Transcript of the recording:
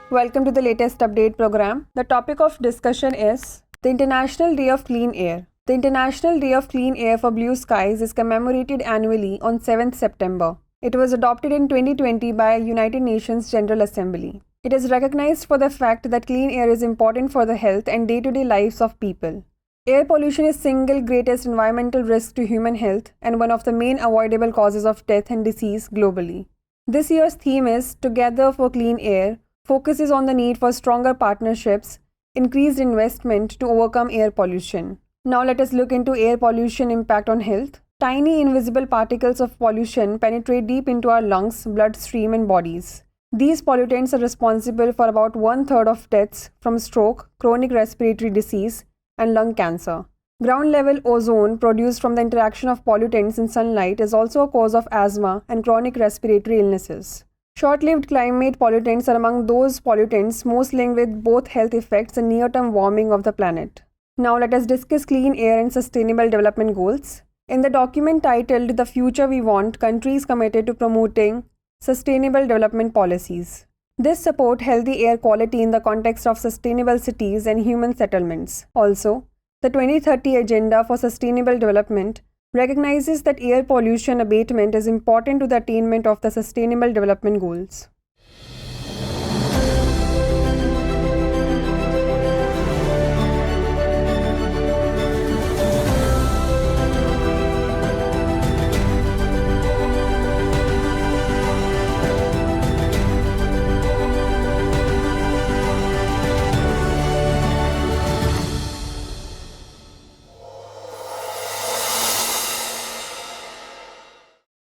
Welcome to the latest update program. The topic of discussion is the International Day of Clean Air. The International Day of Clean Air for Blue Skies is commemorated annually on 7th September. It was adopted in 2020 by United Nations General Assembly. It is recognized for the fact that clean air is important for the health and day-to-day lives of people. Air pollution is single greatest environmental risk to human health and one of the main avoidable causes of death and disease globally. This year's theme is Together for Clean Air, focuses on the need for stronger partnerships, increased investment to overcome air pollution. Now let us look into air pollution impact on health. Tiny invisible particles of pollution penetrate deep into our lungs, bloodstream and bodies. These pollutants are responsible for about 1/3 of deaths from stroke, chronic respiratory disease, and lung cancer. Ground-level ozone produced from the interaction of pollutants in sunlight is also a cause of asthma and chronic respiratory illnesses. Short-lived climate pollutants are among those pollutants most linked with both health effects and near-term warming of the planet. Now let us discuss clean air and sustainable development goals. In the document titled The Future We Want, countries committed to promoting sustainable development policies. This support healthy air quality in the context of sustainable cities and human settlements. Also, the 2030 Agenda for Sustainable Development recognizes that air pollution abatement is important to the attainment of the Sustainable Development Goals.